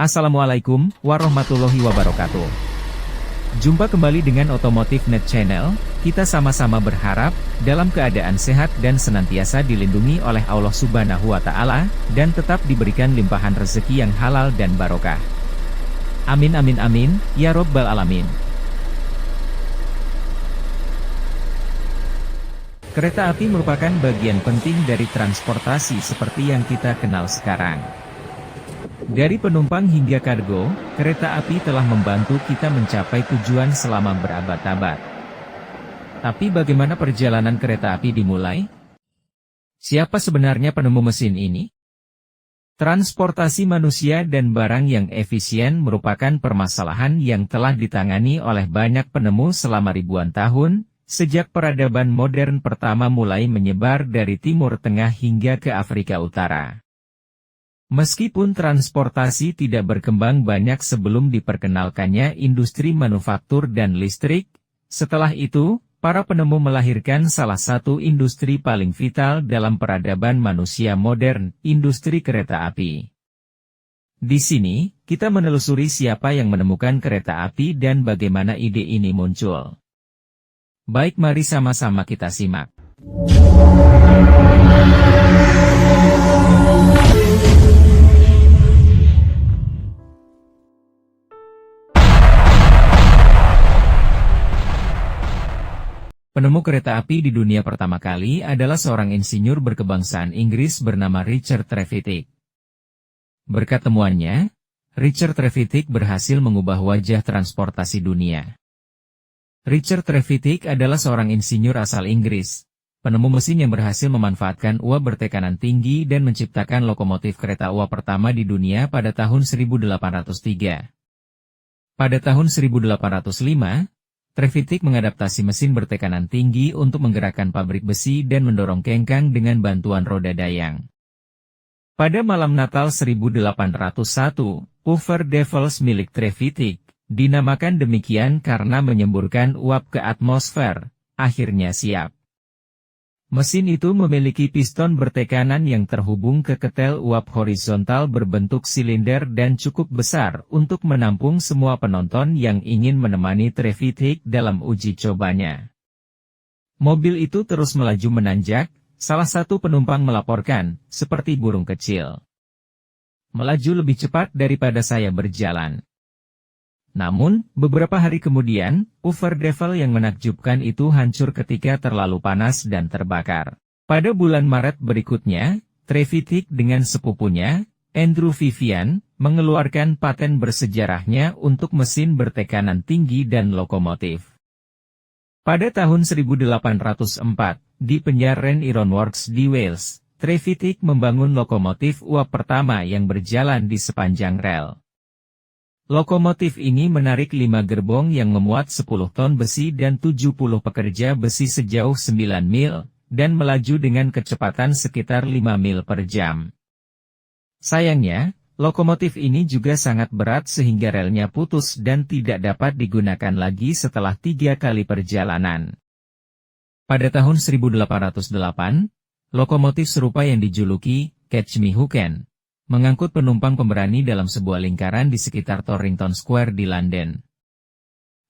Assalamualaikum warahmatullahi wabarakatuh. Jumpa kembali dengan Otomotif Net Channel. Kita sama-sama berharap dalam keadaan sehat dan senantiasa dilindungi oleh Allah Subhanahu wa Ta'ala, dan tetap diberikan limpahan rezeki yang halal dan barokah. Amin amin amin ya robbal alamin. Kereta api merupakan bagian penting dari transportasi seperti yang kita kenal sekarang. Dari penumpang hingga kargo, kereta api telah membantu kita mencapai tujuan selama berabad-abad. Tapi bagaimana perjalanan kereta api dimulai? Siapa sebenarnya penemu mesin ini? Transportasi manusia dan barang yang efisien merupakan permasalahan yang telah ditangani oleh banyak penemu selama ribuan tahun, sejak peradaban modern pertama mulai menyebar dari Timur Tengah hingga ke Afrika Utara. Meskipun transportasi tidak berkembang banyak sebelum diperkenalkannya industri manufaktur dan listrik, setelah itu, para penemu melahirkan salah satu industri paling vital dalam peradaban manusia modern, industri kereta api. Di sini, kita menelusuri siapa yang menemukan kereta api dan bagaimana ide ini muncul. Baik, mari sama-sama kita simak. Penemu kereta api di dunia pertama kali adalah seorang insinyur berkebangsaan Inggris bernama Richard Trevithick. Berkat temuannya, Richard Trevithick berhasil mengubah wajah transportasi dunia. Richard Trevithick adalah seorang insinyur asal Inggris, penemu mesin yang berhasil memanfaatkan uap bertekanan tinggi dan menciptakan lokomotif kereta uap pertama di dunia pada tahun 1803. Pada tahun 1805, Trevithick mengadaptasi mesin bertekanan tinggi untuk menggerakkan pabrik besi dan mendorong kengkang dengan bantuan roda dayang. Pada malam Natal 1801, Puffer Devils milik Trevithick, dinamakan demikian karena menyemburkan uap ke atmosfer, akhirnya siap. Mesin itu memiliki piston bertekanan yang terhubung ke ketel uap horizontal berbentuk silinder dan cukup besar untuk menampung semua penonton yang ingin menemani Trevithick dalam uji cobanya. Mobil itu terus melaju menanjak, salah satu penumpang melaporkan, seperti burung kecil. Melaju lebih cepat daripada saya berjalan. Namun, beberapa hari kemudian, Puffer Devil yang menakjubkan itu hancur ketika terlalu panas dan terbakar. Pada bulan Maret berikutnya, Trevithick dengan sepupunya, Andrew Vivian, mengeluarkan paten bersejarahnya untuk mesin bertekanan tinggi dan lokomotif. Pada tahun 1804, di penjara Ironworks di Wales, Trevithick membangun lokomotif uap pertama yang berjalan di sepanjang rel. Lokomotif ini menarik 5 gerbong yang memuat 10 ton besi dan 70 pekerja besi sejauh 9 mil, dan melaju dengan kecepatan sekitar 5 mil per jam. Sayangnya, lokomotif ini juga sangat berat sehingga relnya putus dan tidak dapat digunakan lagi setelah 3 kali perjalanan. Pada tahun 1808, lokomotif serupa yang dijuluki Catch Me Who Can mengangkut penumpang pemberani dalam sebuah lingkaran di sekitar Torrington Square di London.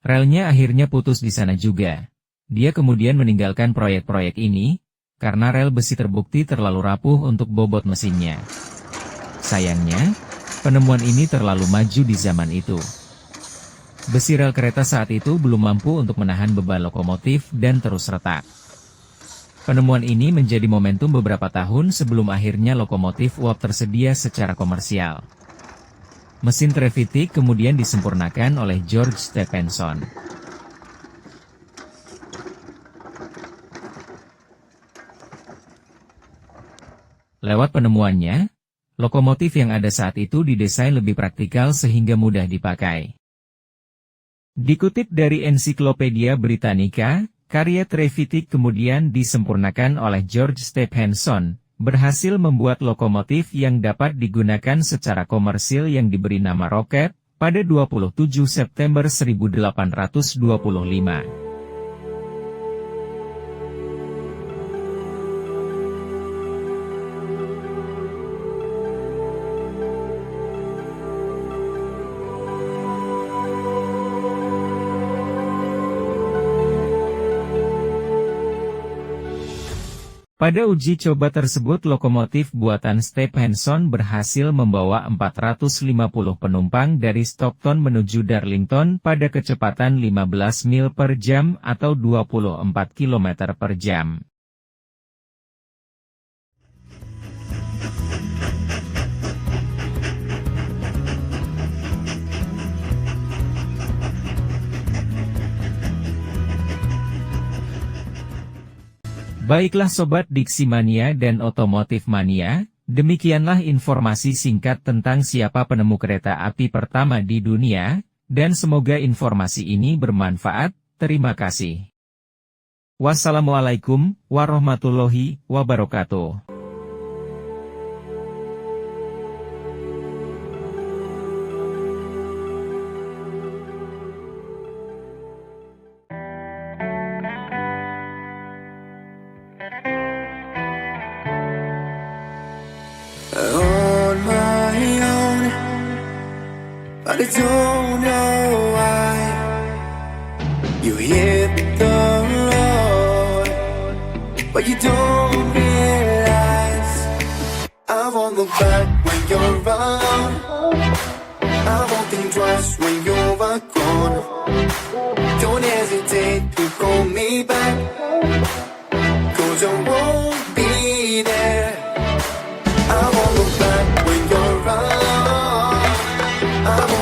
Relnya akhirnya putus di sana juga. Dia kemudian meninggalkan proyek-proyek ini, karena rel besi terbukti terlalu rapuh untuk bobot mesinnya. Sayangnya, penemuan ini terlalu maju di zaman itu. Besi rel kereta saat itu belum mampu untuk menahan beban lokomotif dan terus retak. Penemuan ini menjadi momentum beberapa tahun sebelum akhirnya lokomotif uap tersedia secara komersial. Mesin Trevithick kemudian disempurnakan oleh George Stephenson. Lewat penemuannya, lokomotif yang ada saat itu didesain lebih praktikal sehingga mudah dipakai. Dikutip dari Ensiklopedia Britannica, karya Trevithick kemudian disempurnakan oleh George Stephenson, berhasil membuat lokomotif yang dapat digunakan secara komersil yang diberi nama Rocket, pada 27 September 1825. Pada uji coba tersebut lokomotif buatan Stephenson berhasil membawa 450 penumpang dari Stockton menuju Darlington pada kecepatan 15 mil per jam atau 24 km per jam. Baiklah Sobat Diksimania dan Otomotif Mania, demikianlah informasi singkat tentang siapa penemu kereta api pertama di dunia, dan semoga informasi ini bermanfaat. Terima kasih. Wassalamualaikum warahmatullahi wabarakatuh. On my own, but I don't know why you hit the road, but you don't realize I won't look back when you're around. I won't think twice when you're gone. Don't hesitate to call me back, 'cause I won't be there. I won't look back when you're around. I won't